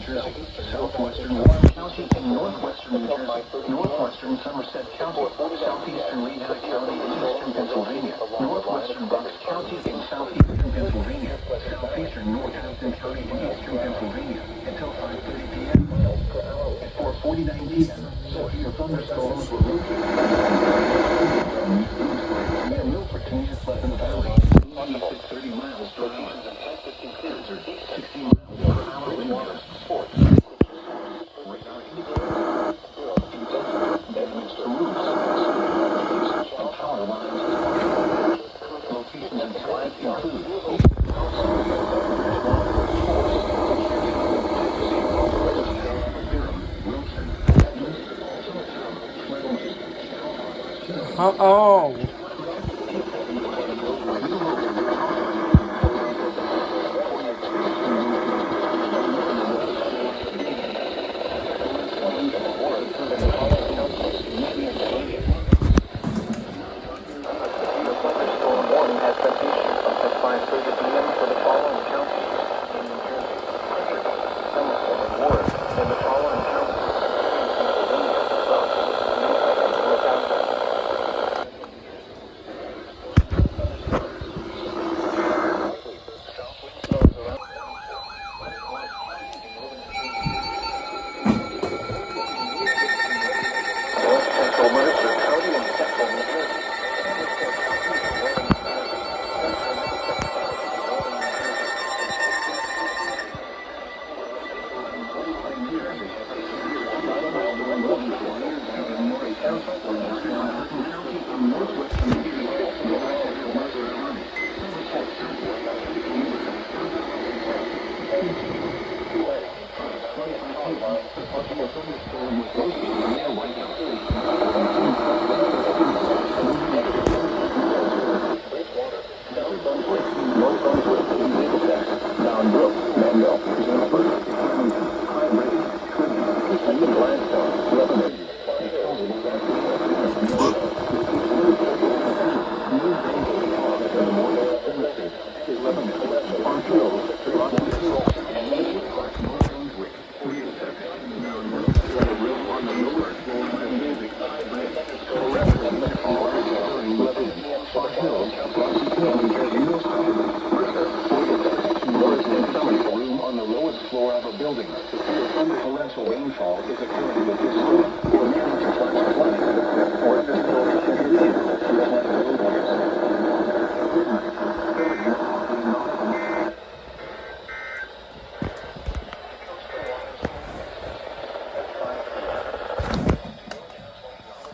New Jersey, southwestern Warren County, and northwestern New Jersey, northwestern Somerset County, southeastern Lehigh County, and eastern Pennsylvania, northwestern Bucks County, and southeastern Pennsylvania, southeastern Northampton County, and eastern Pennsylvania, until 5:30 p.m. At 4:49 p.m., severe thunderstorms were located near Milford, near Pleasant Valley. 30 miles per hour. 60 miles per hour wind gusts. Radar indicator. Damage to roofs, and power lines. Locations and flags include Oh.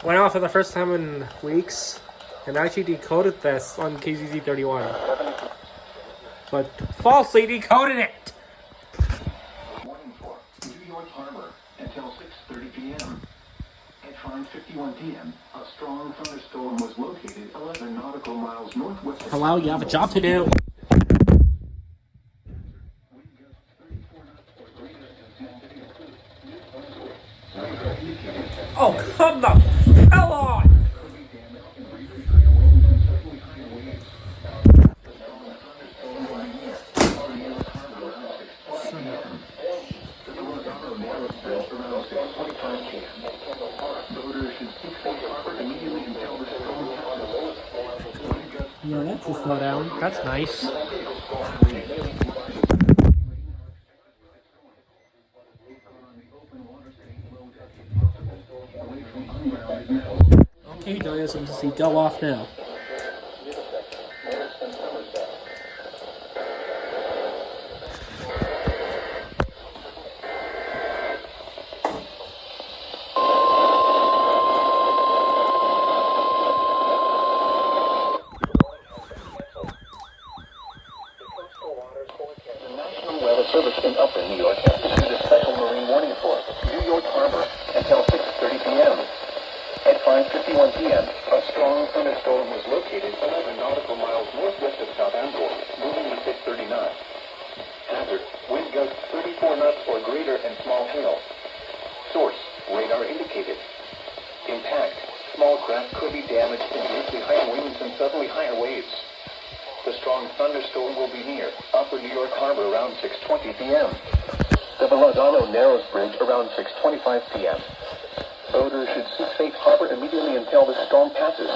Went off for the first time in weeks and actually decoded this on KZZ 31. But falsely decoded it! Warning for New York Harbor until 6:30 p.m. At 5:51 p.m., a strong thunderstorm was located 11 nautical miles northwest. Hello, you have a job to do. Oh, come the hell on! Yeah, that's a slowdown. That's nice. Okay, dinosaurs, see, go off now. Service in upper New York has issued a special marine warning for New York Harbor until 6:30 p.m. At 5:51 p.m., a strong thunderstorm was located 11 nautical miles northwest of Southampton, moving at 6:30 knots. Hazard: wind gusts 34 knots or greater and small hail. Source: radar indicated. Impact: small craft could be damaged in greatly higher winds and suddenly higher waves. The strong thunderstorm will be near upper New York Harbor around 6:20 p.m. the Lozano Narrows Bridge around 6:25 p.m. Boaters should seek safe harbor immediately until the storm passes.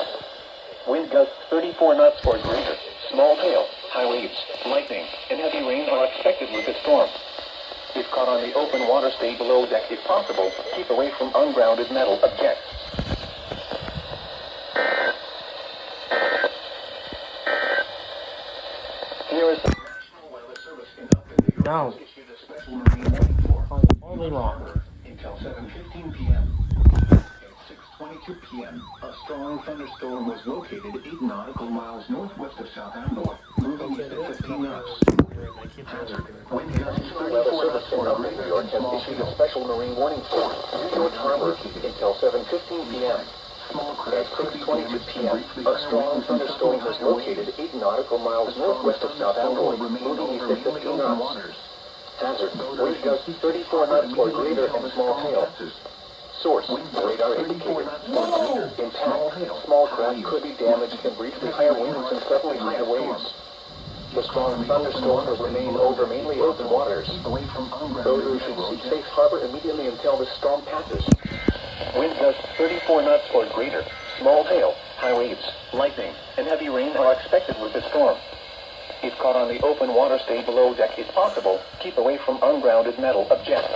Wind gusts 34 knots or greater. Small hail, high waves, lightning, and heavy rain are expected with the storm. If caught on the open water, stay below deck if possible. Keep away from ungrounded metal objects. Here is the National Weather Service in Upton, New York. No. Has issued a special marine warning for Only wrong. until 7:15 p.m. At 6:22 p.m., a strong thunderstorm was located 8 nautical miles northwest of Southampton, moving east at 15 knots. Wind gusts 34 knots or greater. New York has issued a special marine warning for New York Harbor until 7:15 p.m. At 6:22 p.m., a strong thunderstorm was located 8 nautical miles northwest of Southampton, moving east at 15 knots. Hazard, wind gusts 34 knots or greater and small hail. Source, radar indicated. Impact, small craft could be damaged and briefly higher winds and suddenly higher waves. The strong thunderstorm will remain over mainly open waters. Boaters should seek safe harbor immediately until the storm passes. Wind gusts 34 knots or greater. Small hail, high waves, lightning, and heavy rain are expected with the storm. If caught on the open water, stay below deck if possible. Keep away from ungrounded metal objects.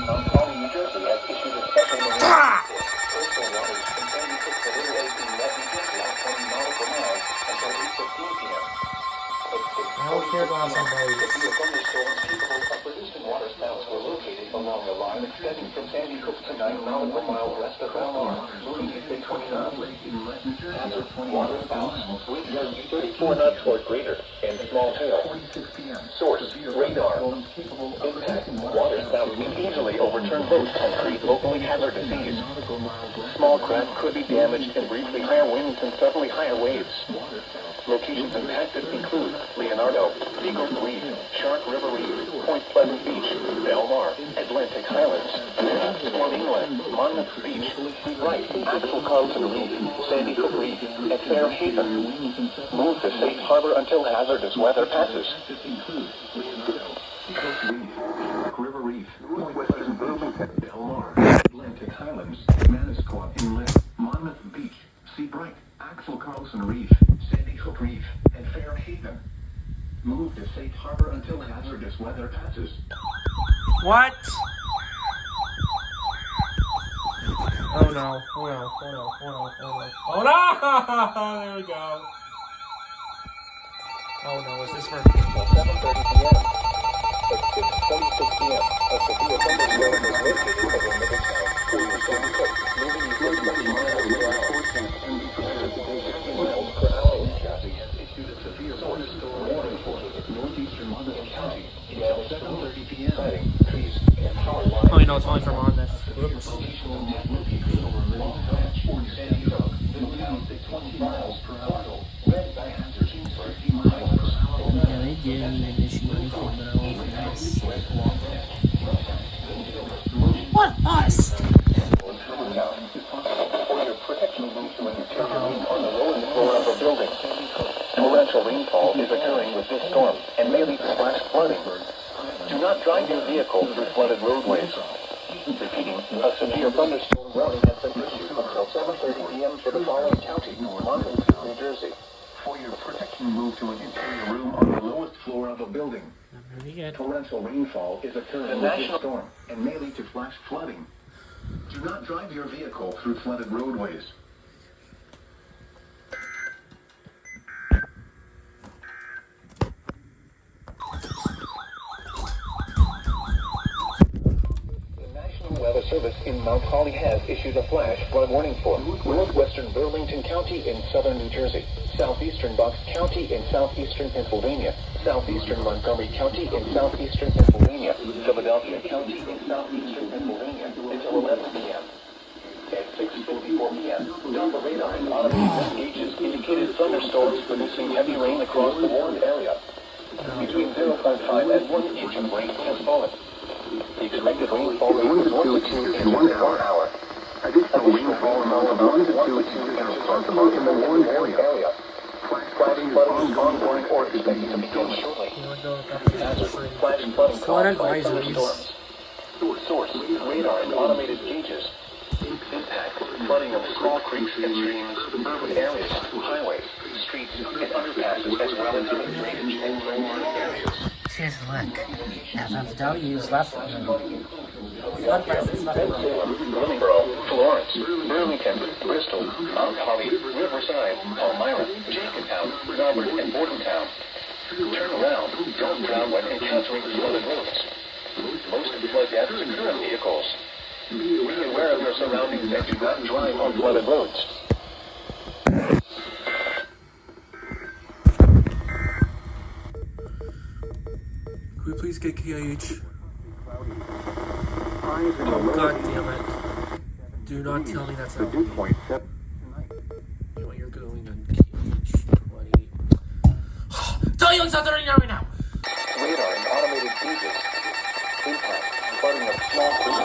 Mount Holly, New Jersey has issued a special marine warning for coastal waters from 76 to Little Lake in Net New Jersey out 20 nautical miles until 8:15 p.m. I don't care about some boats. Severe thunderstorms capable of producing waterspouts were located along the line extending from Sandy Hook to 9 nautical miles west of Belmar, moving east at 20 knots. Hazard waterspouts, wind gusts 34 knots or greater, and small hail. Source, radar. Impact, waterspouts can easily overturn boats and create locally hazardous seas. Small craft could be damaged and briefly higher winds and suddenly higher waves. Locations impacted include Leonardo, Eagle Reef, Shark River Reef, Point Pleasant Beach, Belmar, Atlantic Highlands, Swan Inlet, Monmouth Beach, Wright, Axel Carlson Reef, Sandy Hook Reef, and Fair Haven. Move to safe harbor until hazardous weather passes. River Reef, Northwestern Burlington, Belmar, Atlantic Highlands, Manasquan Inlet, Monmouth Beach, Sea Bright, Axel Carlson Reef, Sandy Hook Reef, and Fair Haven. Move to safe harbor until hazardous weather passes. What? Oh no, oh no, oh no, oh no, oh no. Oh no! There we go. Oh no, is this for... Until 7:30 p.m. At 6:26 p.m., a severe thunderstorm was located over Middletown, where the storm took, moving east at 20 miles per hour. 15 miles per hour. Cassie has issued a severe thunderstorm warning for northeastern Monmouth County until 7:30 p.m. Citing trees and power lines. Oh, you know, it's only for Monmouth. Oops. Sandy Hook, moving east at 20 miles per hour. Red by hazard 30 miles per hour. Yeah, they didn't even issue anything, but I was nice. What us? On the lowest floor of a building. Torrential rainfall is occurring with this storm and may lead to flash flooding. Do not drive your vehicle through flooded roadways. Repeating, a severe thunderstorm warning has been issued until 7:30 p.m. for the following county, Monmouth, New Jersey. For your protection, move to an interior room on the lowest floor of a building. Pretty good. Torrential rainfall is occurring with this storm and may lead to flash flooding. Do not drive your vehicle through flooded roadways. Weather Service in Mount Holly has issued a flash flood warning for northwestern Burlington County in southern New Jersey, southeastern Bucks County in southeastern Pennsylvania, southeastern Montgomery County in southeastern Pennsylvania, Philadelphia County in southeastern Pennsylvania until 11 p.m. At 6:54 p.m., Doppler radar and automated gauges indicated thunderstorms producing heavy rain across the warned area. Between 0.5 and 1 inch of rain has fallen. The expected rainfall rate is 1 to 2 inches in 1 hour. Additional rainfall amount of 1 to 2 inches is possible in the warned area. Flash flooding is ongoing or expected to begin shortly. Hazard, flash flooding Flood caused by advisories. thunderstorms. Source, radar and automated gauges. Impact, flooding of small creeks and streams, urban areas, highways, streets, and underpasses, as well as in drainage and low-lying areas. Here's the look. FFW's left. Flood advisories left and right. Salem, Willingboro, Florence, Burlington, Bristol, Mount Holly, Riverside, Palmyra, Jenkintown, Melbourne, and Bordentown. Turn around, don't drown when encountering flooded roads. Most flood deaths occur in vehicles. Be aware of your surroundings and do not drive on flooded roads. Could we please get KIH? Oh, God damn it. Do not tell me that's not me. You know what, you're going on KH 20. Tell you it's not there right now! Radar and automated gauges. Impact, flooding of small creeks,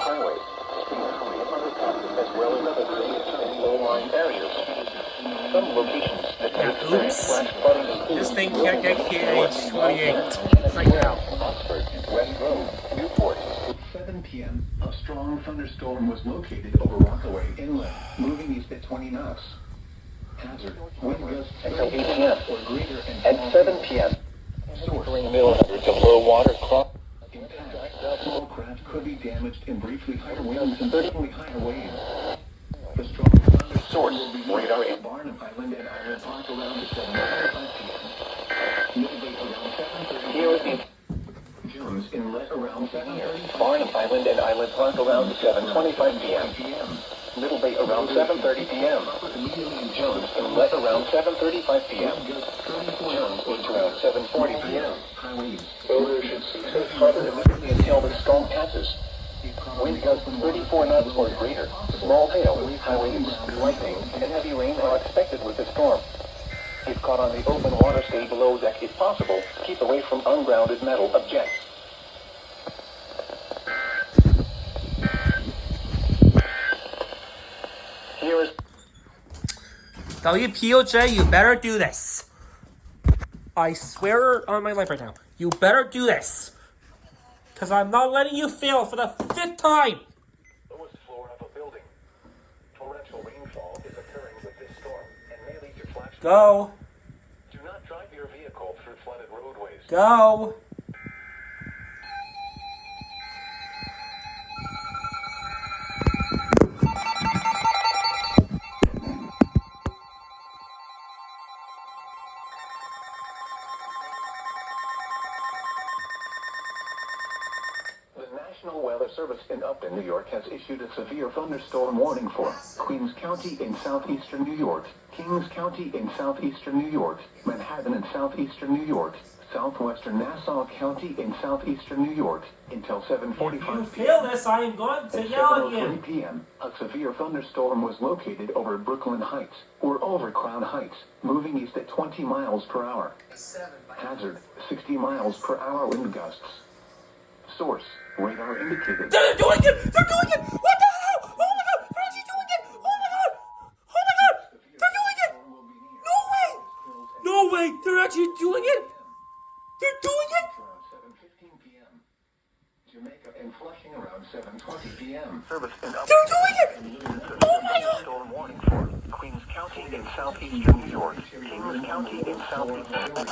highways, streets, and underpasses, as well as other drainage and low-lying areas. Some locations that can experience flash flooding. This thing can't get KH 28 right now. Oxford, West Road, Newport. 7 p.m., a strong thunderstorm was located over Rockaway Inlet, moving east at 20 knots. Hazard, wind gusts until 8 p.m. or greater and at 7 p.m. Source, in the middle hundreds of low water crop. Impact, small craft could be damaged in briefly higher winds and certainly higher waves. The strong thunderstorm will be radar in Barnum Island and Island Park around 7:45 p.m. Midway around 7:30. Here is the Jones Inlet around 7:30. Barnum Island and Island Park around 7:25 p.m. Middle Bay around 7:30 p.m. Jones Inlet around 7:35 p.m. Jones Beach around 7:40 p.m. Builders should cease farther immediately until the storm passes. Wind gusts 34 knots or greater. Small hail, high winds, lightning, and heavy rain are expected with the storm. If caught on the open water, stay below deck if possible. Keep away from ungrounded metal objects. Here is WPOJ, you better do this. I swear on my life right now. You better do this. Because I'm not letting you fail for the 5th time. lowest floor of a building. Torrential rainfall is occurring with this storm and may lead to flash. Go. Do not drive your vehicle through flooded roadways. Go. The National Weather Service in Upton, New York has issued a severe thunderstorm warning for Queens County in southeastern New York, Kings County in southeastern New York, Manhattan in southeastern New York, southwestern Nassau County in southeastern New York until 7:45 p.m. this, I am going At 7:03 p.m., a severe thunderstorm was located over Brooklyn Heights, or over Crown Heights, moving east at 20 miles per hour. Hazard, 60 miles per hour wind gusts. Source, radar indicated. They're doing it! They're doing it! What the hell? Oh my god! They're actually doing it! Oh my god! Oh my god! They're doing it! No way! No way! They're actually doing it! They're doing it! Around 7:15 p.m. Jamaica and Flushing around 7:20 p.m. Service in They're doing it! Oh my god! Storm warning for Queens County in southeastern New York, Kings County in southeastern New York.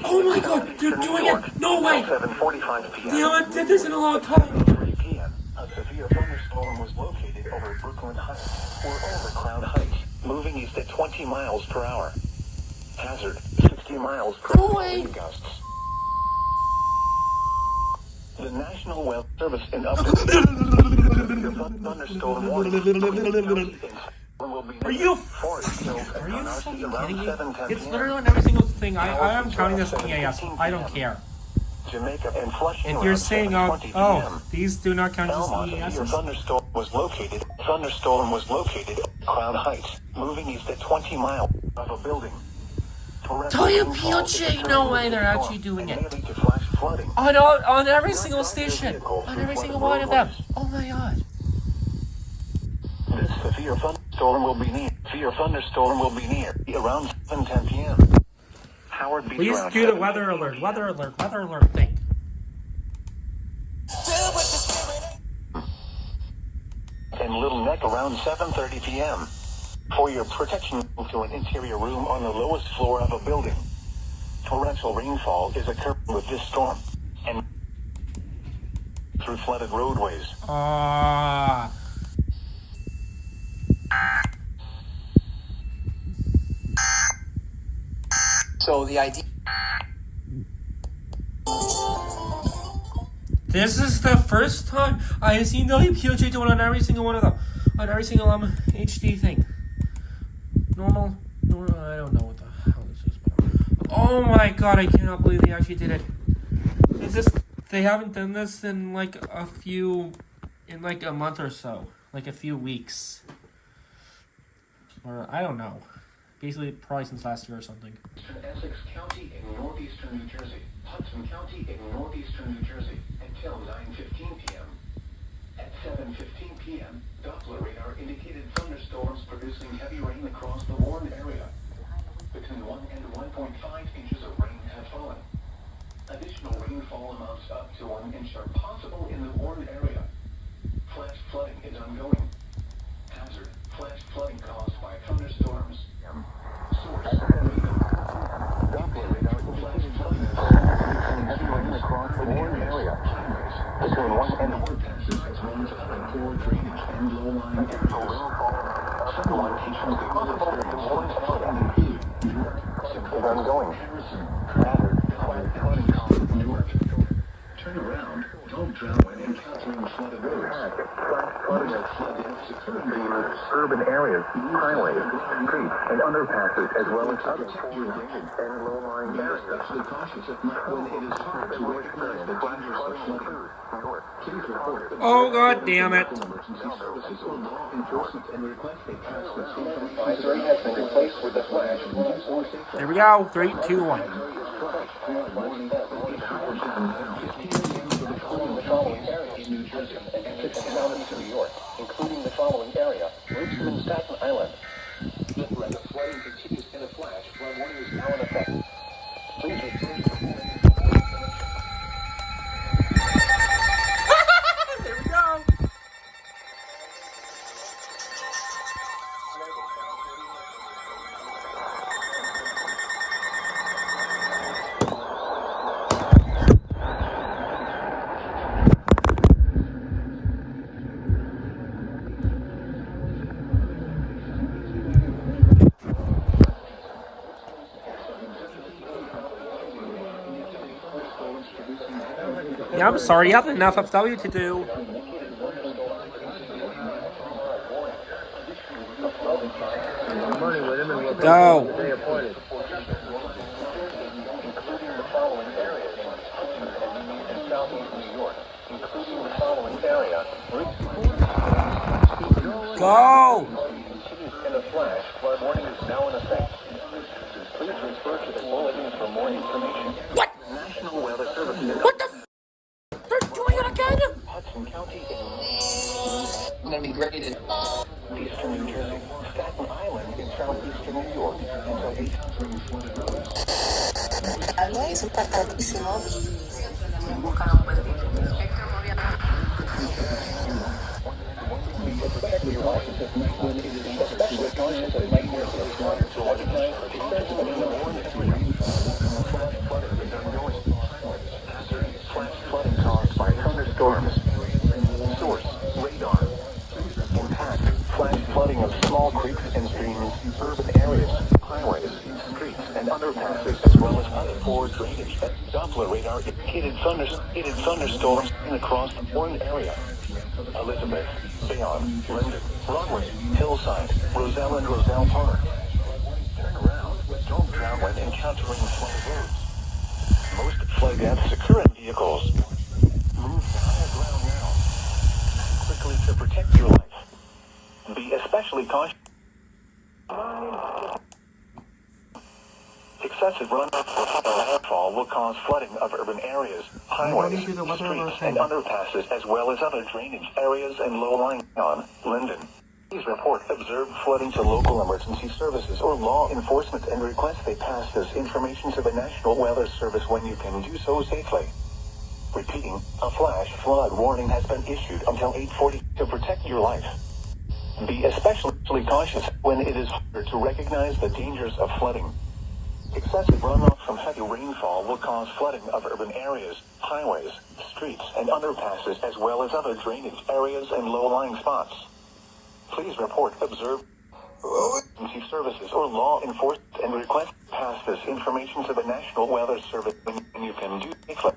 Oh my god! They're doing it! No way! 7:45 p.m. They haven't did this in a long time! 3 p.m. A severe thunderstorm was located over Brooklyn Heights, or over Crown Heights, moving east at 20 miles per hour. Hazard, 60 miles per hour wind gusts. The National Weather Service in Upton. Thunderstorm warning. Are you fucking kidding me? It's literally on every single thing. I am counting this in EAS. I don't care. Jamaica and Flushing If you're around saying, 7:20 p.m. oh, these do not count as Belmont, a severe EAS. thunderstorm was located at Crown Heights, moving east at 20 miles of a building. Tell you, POJ, no way they're actually doing it. Flooding. On every single station. On every single one of them. Oh my god. This severe thunderstorm will be near Severe thunderstorm will be near around 7:10 p.m. Howard Beach Please around do the 7:50 weather alert thing. and Little Neck around 7:30 p.m. For your protection, to an interior room on the lowest floor of a building. Torrential rainfall is occurring with this storm, and through flooded roadways. So the idea. This is the first time I have seen WPOJ doing on every single one of them. On every single HD thing. Normal, I don't know what the hell this is. But oh my god, I cannot believe they actually did it. Is this, they haven't done this in like a month or so. Like a few weeks. Or, I don't know. Basically, probably since last year or something. Essex County in northeastern New Jersey. Hudson County in northeastern New Jersey until 9:15 p.m. At 7:15 p.m., Doppler radar indicated thunderstorms producing heavy rain across the Warren area. Between 1 and 1.5 inches of rain have fallen. Additional rainfall amounts up to 1 inch are possible in the Warren area. Flash flooding is ongoing. Hazard: flash flooding caused by thunderstorms. Source: Doppler radar flash flooding is heavy rain across the Warren area. Between 1 and 1.5 as well as other poor drainage and low-lying areas. Some locations that will experience flash flooding include Newark, is ongoing. Harrison, Hatter, flash flooding caused Newark. Turn around, don't drown when encountering flooded roads. Flooding of flood deaths occur in urban areas, highways, streets, and underpasses, as well as other poor drainage and low-lying areas. Be especially cautious at night when it is hard to recognize the dangers of flooding. Please report. Oh god damn it. Emergency services or law enforcement and request a transfer advisory has been replaced with a flash flood or safety. Here we go. 3, 2, 1. The following areas: New Jersey and Essex County, New York, including the following area: Richmond and Staten Island. The threat of flooding continues in a flash. Flood warning is now in effect. Please return to the There we go. Yeah, I'm sorry, you have enough FW to do. Go. Go. In a flash, flood warning is now in effect. Please refer to the bulletins for more information. What? National Weather Service. What the f? They're doing it again? Hudson County I'm gonna be graded. in eastern New Jersey, Staten Island in southeastern New York, until 8 flooded roads. Es importantísimo. Especially cautious of nightmares of water to recognize extensive flash flooding caused by thunderstorms. Source: radar. Impact: flash flooding of small creeks and streams, urban areas, highways, streets, and underpasses, as well as other poor drainage. Doppler radar indicated thunderstorms across the Warren area. Elizabeth, Bayonne, Linden, Broadway, Hillside, Roselle, and Roselle Park. Turn around, don't drown when encountering flooded roads. Most flood deaths occur in vehicles. Move to higher ground now. Quickly to protect your life. Be especially cautious. Excessive runoff or rainfall will cause flooding of urban areas, highways, streets, and underpasses, as well as other drainage areas and low-lying on Linden, Please report observed flooding to local emergency services or law enforcement and request they pass this information to the National Weather Service when you can do so safely. Repeating, a flash flood warning has been issued until 8:40 to protect your life. Be especially cautious when it is harder to recognize the dangers of flooding. Excessive runoff from heavy rainfall will cause flooding of urban areas, highways, streets, and underpasses, as well as other drainage areas and low-lying spots. Please report observed emergency services or law enforcement and request pass this information to the National Weather Service when you can do safely.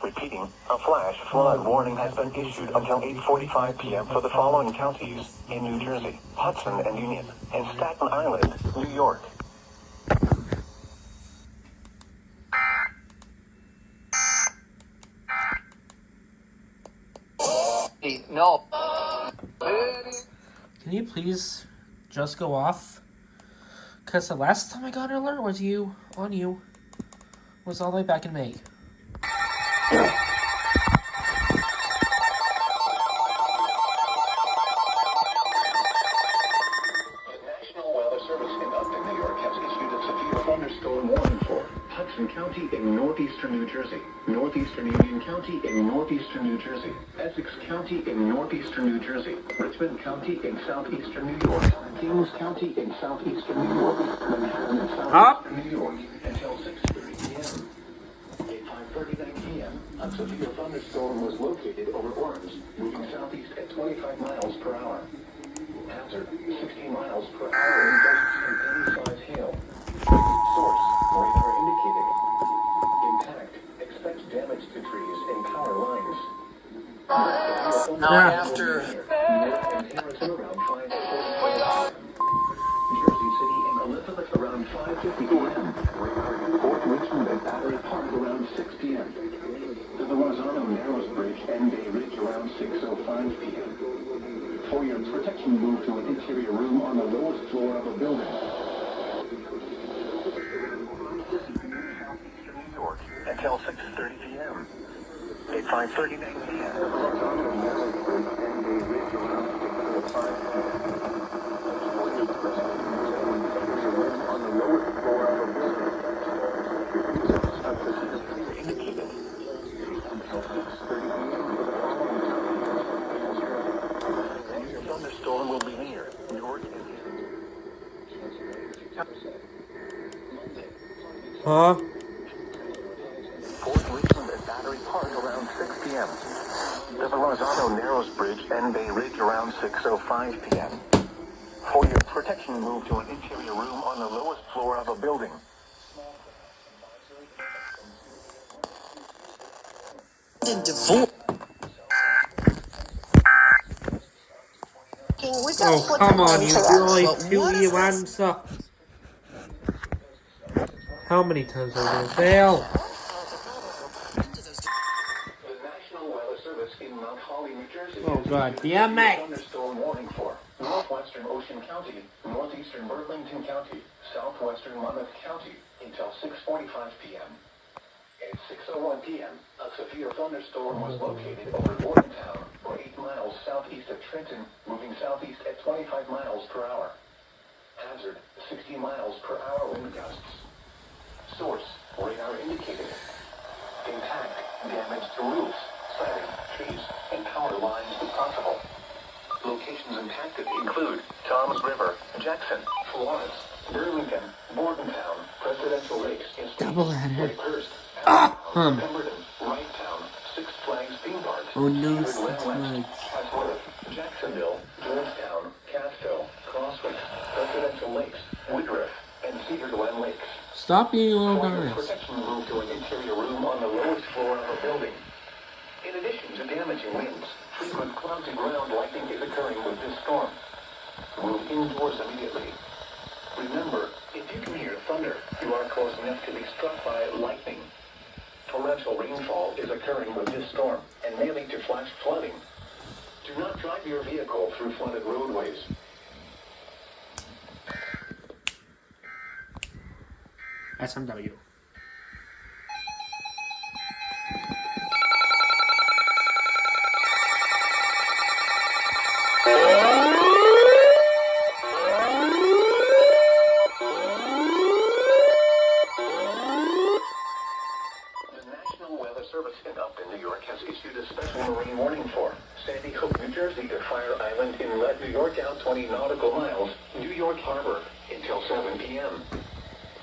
Repeating, a flash flood warning has been issued until 8:45 p.m. for the following counties in New Jersey, Hudson and Union, and Staten Island, New York. No. Can you please just go off? Because the last time I got an alert was all the way back in May. National Weather Service in Upton, New York has issued a severe thunderstorm warning for Hudson County in northeastern New Jersey, northeastern Union County in northeastern New Jersey, Essex County in northeastern New Jersey, Richmond County in southeastern New York, Kings County in southeastern New York, Manhattan in southeastern New York, until 6:30 p.m. At 5:39 p.m., a severe thunderstorm was located over Orange, moving southeast at 25 miles per hour. Hazard, 60 miles per hour in gusts and any size hail. Source, radar indicated. Impact, expect damage to trees and power lines. Now after. Jersey City and Elizabeth around 5:50 p.m. Fort Richmond and Battery Park around 6 p.m. To the Rosano Narrows Bridge and Bay Ridge around 6:05 p.m. For your protection, move to an interior room on the lowest floor of a building. New York until 6:30 p.m. At 5:39 p.m. the Rosano Narrows Bridge and Bay Ridge around 6:05 p.m. On the lowest floor of a building. Indicated. Until 6:30 p.m. for the following counties. A thunderstorm will be near York and Huh? Fort Richmond at Battery Park around 6 p.m. The Verrazano Narrows Bridge and Bay Ridge around 6:05 p.m. For your protection, move to an interior room on the lowest floor of a building. Oh, come on, you really do you answer. How many times are we going to fail? The National Weather Service in Mount Holly, New Jersey. Oh, God damn it. Thunderstorm warning for northwestern Ocean County, northeastern Burlington County, southwestern Monmouth County until 6:45 p.m. At 6:01 p.m., a severe thunderstorm was located over Bordentown, or 8 miles southeast of Trenton, moving southeast at 25 miles per hour. Hazard, 60 miles per hour wind gusts. Source, radar indicated. Impact, damage to roofs, siding, trees, and power lines if possible. Locations impacted include Toms River, Jackson, Florence, Burlington, Bordentown, Presidential Lakes, Lakehurst, Pemberton, Wrighttown, Six Flags theme parks, Oh no, West, Six Flags. Chatsworth, Jacksonville, Georgetown, Cassville, Crosswick, Presidential Lakes, Woodruff, and Cedar Glen Lakes. Stop being a little For your guys. protection, move to an interior room on the lowest floor of a building. In addition to damaging winds, frequent clouds and ground lightning is occurring with this storm. Move indoors immediately. Remember, if you can hear thunder, you are close enough to be struck by lightning. Torrential rainfall is occurring with this storm and may lead to flash flooding. Do not drive your vehicle through flooded roadways. SMW. 20 nautical miles, New York Harbor, until 7 p.m.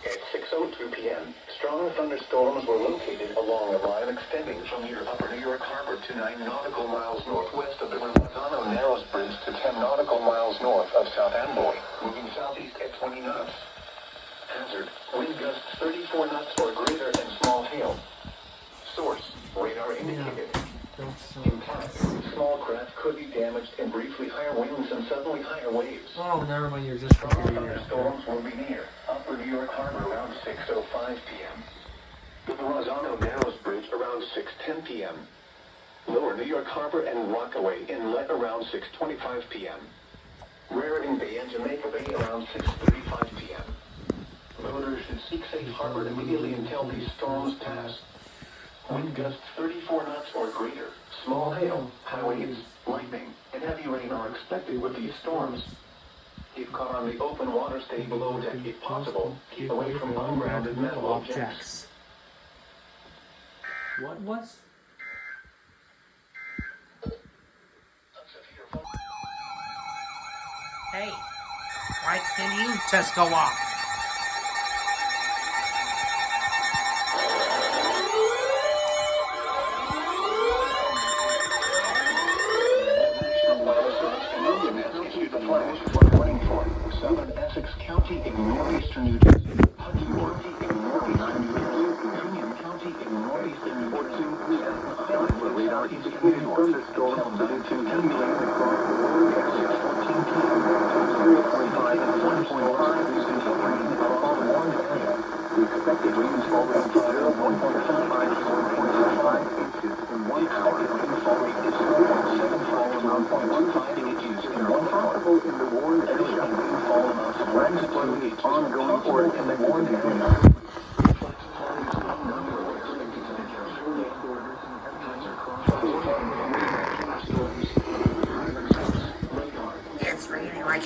At 6:02 p.m., strong thunderstorms were located along a line extending from near Upper New York Harbor to 9 nautical miles northwest of the Verrazano Narrows Bridge to 10 nautical miles north of South Amboy, moving southeast at 20 knots. Hazard, wind gusts 34 knots or greater and small hail. Source, radar indicated. Impact, small craft could be damaged and briefly higher winds and suddenly higher waves. Oh, never mind. You're just Strong thunderstorms will be near Upper New York Harbor around 6:05 p.m. The Verrazano Narrows Bridge around 6:10 p.m. Lower New York Harbor and Rockaway Inlet around 6:25 p.m. Raritan Bay and Jamaica Bay around 6:35 p.m. Voters should seek safe harbor immediately until these storms pass. Wind gusts 34 knots or greater. Small hail, high waves, lightning, and heavy rain are expected with these storms. If caught on the open water, stay below deck if possible. Keep away from ungrounded metal objects. What was? Hey, why can't you just go off? Southern Essex County in northeastern New Jersey, Hudson County in northeastern New Jersey, Union County in northeastern New Jersey, and radar indicated thunderstorms to accumulate across the road at 6:14 p.m. 0.5 and 1.5 is rain across the warned area. The expected rainfall rate is 0.45 to 1.5 inches in 1 hour. Rainfall rate is 0.75 to 1.15 inches in 1 hour. In the warned area, rainfall amounts of latitude ongoing or in the warned area. It's raining like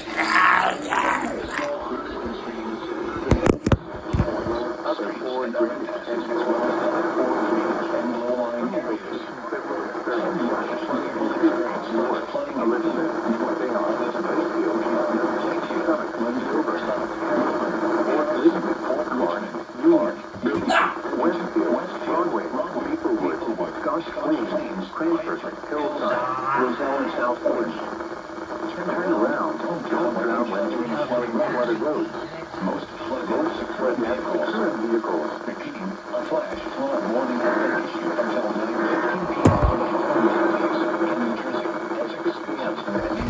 Most flood vehicles repeating a flash flood warning has been issued until 9:15 p.m. in New Jersey, Essex, Hampton, and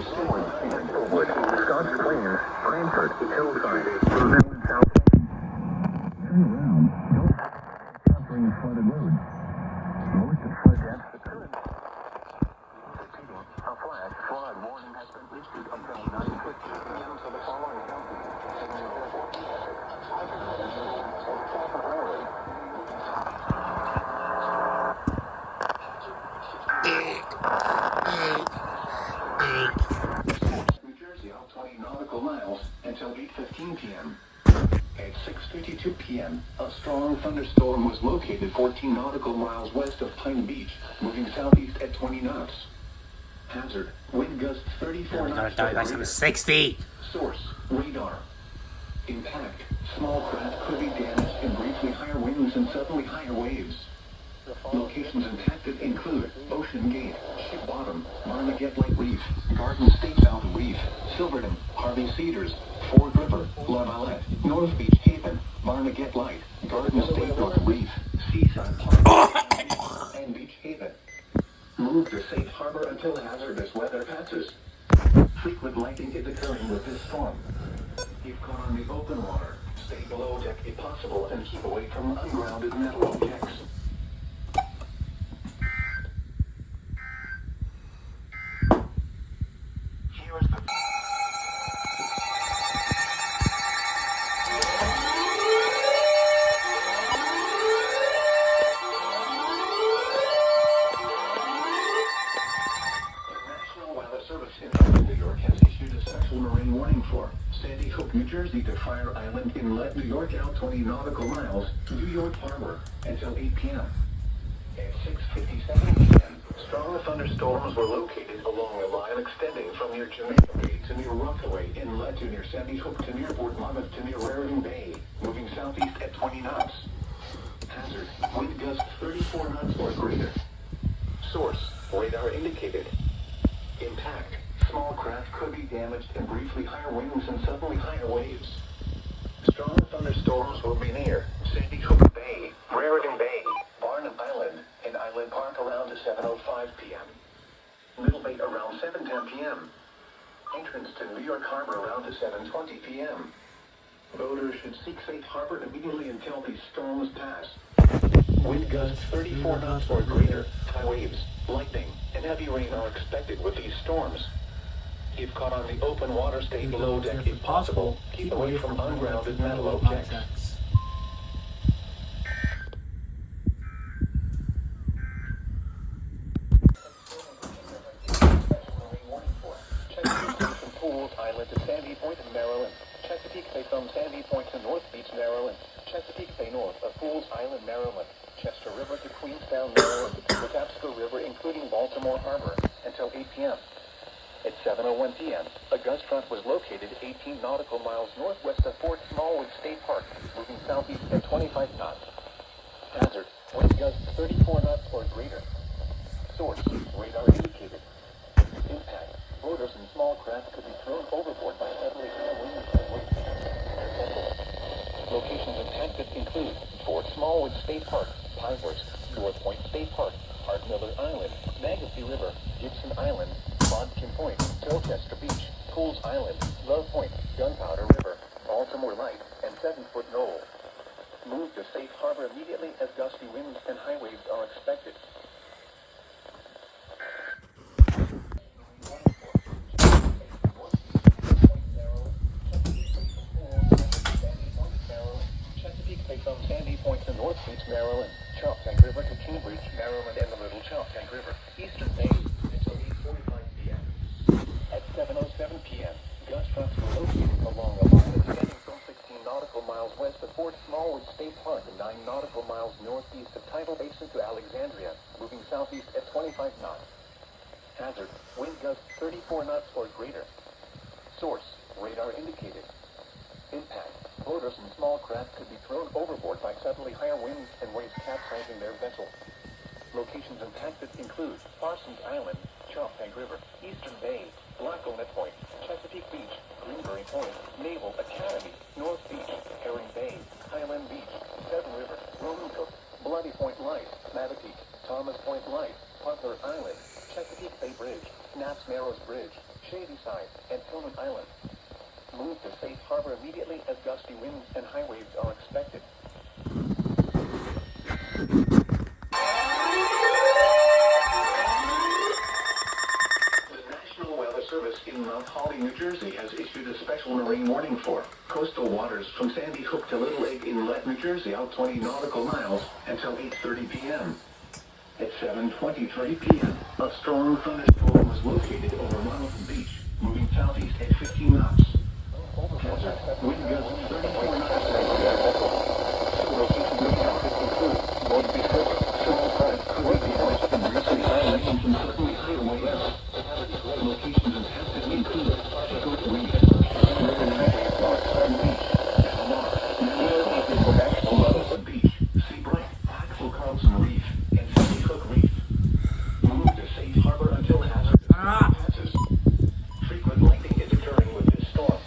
Stillwood, Scotch Plains, Cranford, Hillside, Roselle, and South. Turn around, don't encountering flooded roads. Most flood depths occur. A flash flood warning has been issued until 9:15 p.m. to the following counties. New Jersey out 20 nautical miles until 8:15 p.m. At 6:52 p.m., a strong thunderstorm was located 14 nautical miles west of Pine Beach, moving southeast at 20 knots. Hazard, wind gusts 34 knots. That's 60. Source, radar. Impact, small craft could be damaged and briefly higher winds and suddenly higher waves. Locations impacted include Ocean Gate, Ship Bottom, Marmaget Lake Reef, Garden State South Reef, Silverton, Harvey Cedars, Ford River, La Valette, North Beach Haven, Marmaget Light, Garden State North Reef, Seaside Park, and Beach Haven. Move to safe harbor until hazardous weather passes. Frequent lightning is occurring with this storm. If caught on the open water, stay below deck if possible and keep away from ungrounded metal objects. Here is the National Weather Service in New York has issued a special marine warning for Sandy Hook, New Jersey to Fire Island Inlet, New York out 20 nautical miles, New York Harbor, until 8 p.m. At 6:57 p.m., strong thunderstorms were located along a line extending from near Jamaica Bay to near Rockaway Inlet to near Sandy Hook to near Fort Monmouth to near Raritan Bay, moving southeast at 20 knots. Hazard, wind gusts 34 knots or greater. Source, radar indicated. Impact, small craft could be damaged and briefly higher winds and suddenly higher waves. Strong thunderstorms will be near Sandy Hook Bay, Raritan Bay, Barnum Island, and Island Park around 7:05 p.m. Middle Bay around 7:10 p.m. Entrance to New York Harbor around 7:20 p.m. Boaters should seek safe harbor immediately until these storms pass. Wind gusts 34 knots or greater, high waves, lightning, and heavy rain are expected with these storms. If caught on the open water, stay below deck if possible. Keep away from ungrounded metal objects. From Pools Island to Sandy Point in Maryland. Chesapeake Bay from Sandy Point to North Beach, Maryland. Chesapeake Bay north of Pools Island, Maryland. Chester River to Queenstown, Maryland. Patapsco River, including Baltimore Harbor, until 8 p.m. At 7:01 p.m., a gust front was located 18 nautical miles northwest of Fort Smallwood State Park, moving southeast at 25 knots. Hazard, wind gusts 34 knots or greater. Source, radar indicated. Impact, boaters and small craft could be thrown overboard by suddenly high winds and waves. Locations impacted include Fort Smallwood State Park, Pinehurst, North Point State Park, Art Miller Island, Manistee River, Gibson Island, Bodkin Point, Tilchester Beach, Pools Island, Love Point, Gunpowder River, Baltimore Light, and 7-foot Knoll. Move to safe harbor immediately as gusty winds and high waves are expected. Chesapeake Bay from Sandy Point to North Beach, Maryland. Choptank River to Cambridge, Maryland, and the Little Choptank River. Eastern Bay until 8:45 p.m. At 7:07 p.m., gust fronts were located along a line extending from 16 nautical miles west of Fort Smallwood State Park and 9 nautical miles northeast of Tidal Basin to Alexandria, moving southeast at 25 knots. Hazard, wind gusts 34 knots or greater. Source, radar indicated. Impact, boaters and small craft could be thrown overboard by suddenly higher winds and waves capsizing their vessel. Locations impacted include Parsons Island, Choptank River, Eastern Bay, Blackownet Point, Chesapeake Beach, Greenberry Point, Naval Academy, North Beach, Herring Bay, Highland Beach, Seven River, Roanoke, Bloody Point Light, Mattapique, Thomas Point Light, Butler Island, Chesapeake Bay Bridge, Knapp's Narrows Bridge, Shady Side, and Tillman Island. Move to safe harbor immediately as gusty winds and high waves are expected. The National Weather Service in Mount Holly, New Jersey has issued a special marine warning for coastal waters from Sandy Hook to Little Egg Inlet, New Jersey, out 20 nautical miles until 8:30 p.m. At 7:23 p.m., a strong thunderstorm was located over Monmouth Beach, moving southeast at 15 knots. Wind gusts 34 knots. Locations impacted include North Beach River, small craft could be damaged and briefly high winds and suddenly higher waves. Locations impacted include Goat Reef, River Highway Park, Sun Beach, Palomar, National Rutherford Beach, Sea Bright, Axel Carlson Reef, and Sandy Hook Reef. Move to safe harbor until hazard passes. Frequent lightning is occurring with this storm.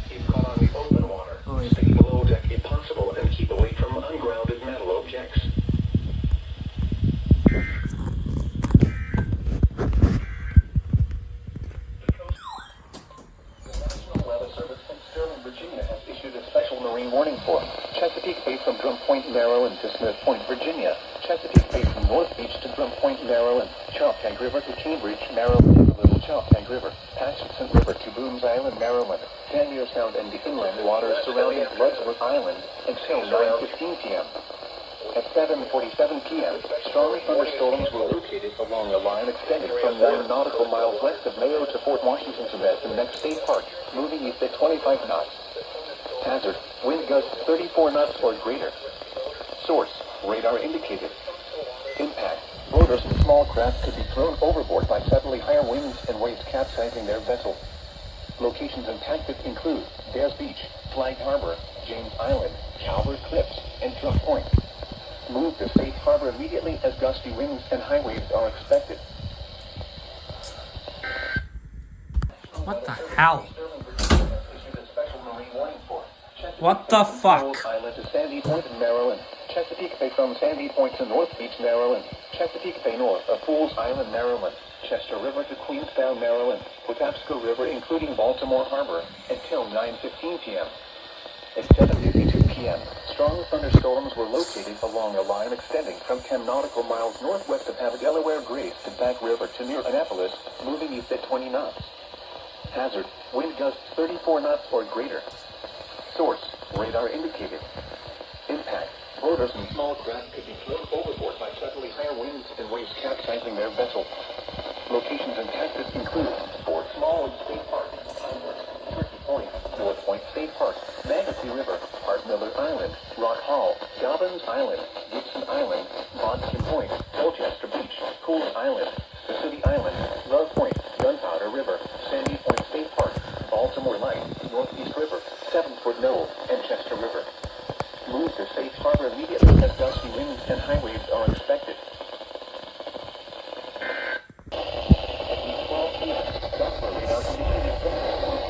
If caught on the open water, stay below deck if possible and keep away from ungrounded metal objects. The National Weather Service in Sterling, Virginia has issued a special marine warning for Chesapeake Bay from Drum Point, Maryland to Smith Point, Virginia. Chesapeake Bay from North Beach to Drum Point, Maryland. Choptank River to Cambridge, Maryland, and the Little Choptank River. Patterson River to Boones Island, Maryland. Tangier Sound and the inland waters surrounding Bloodsworth Island until 9:15 p.m. At 7:47 p.m., strong thunderstorms were located along a line extended from 9 nautical miles west of Mayo to Fort Washington Sebastian Neck State Park, moving east at 25 knots. Hazard, wind gusts 34 knots or greater. Source, radar indicated. Impact, boaters and small craft could be thrown overboard by suddenly higher winds and waves capsizing their vessel. Locations and tactics include Bears Beach, Flag Harbor, James Island, Calvert Cliffs, and Truck Point. Move to safe harbor immediately as gusty winds and high waves are expected. What the hell? What the fuck? Island to Sandy Point in Maryland. Chesapeake Bay from Sandy Point to North Beach, Maryland. Chesapeake Bay north of Fools Island, Maryland. Chester River to Queenstown, Maryland. Patapsco River including Baltimore Harbor until 9:15 p.m. At 7:52 p.m., strong thunderstorms were located along a line extending from 10 nautical miles northwest of Delaware Grace to Back River to near Annapolis, moving east at 20 knots. Hazard, wind gusts 34 knots or greater. Source, radar indicated. Impact, boaters and small craft could be thrown overboard by suddenly higher winds and waves capsizing their vessel. Locations and tactics include Fort Smallwood State Park, Turkey Point, North Point State Park, Manatee River, Hart Miller Island, Rock Hall, Dobbins Island, Gibson Island, Boston Point, Colchester Beach, Cool Island, the City Island, Love Point, Gunpowder River, Sandy Point State Park, Baltimore Light, Northeast River, 7-foot Knoll, and Chester River. Move to safe harbor immediately as gusty winds and high waves are expected. At 12 p.m., Doppler radar indicated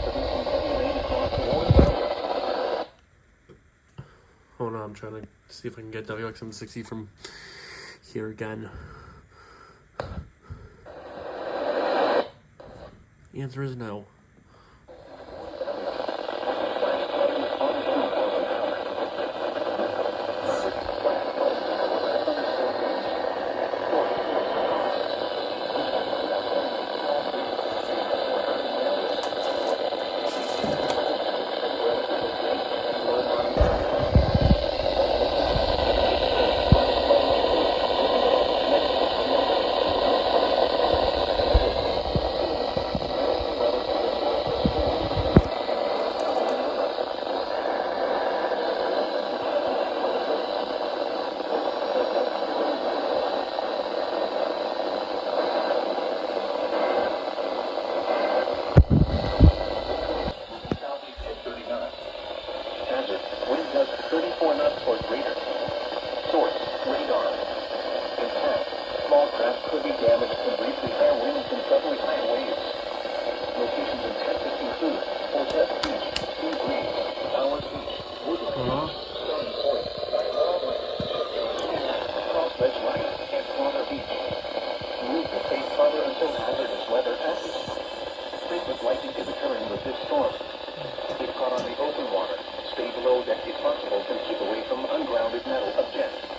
producing heavy rain across the water. Hold on, I'm trying to see if I can get WXM60 from here again. The answer is no. Hazard, wind gusts 34 knots or greater. Source, radar. Impact, small craft could be damaged from briefly higher winds and suddenly higher waves. Locations and tactics include Fortress Beach, Sea Breeze, Towers Beach, Woodland, Stony Point, Crossledge Light, and Palmer Beach. Move to safe harbor until hazardous weather passes. Frequent lightning is occurring with this storm. If caught on the open water, stay below deck if possible and keep away from ungrounded metal objects.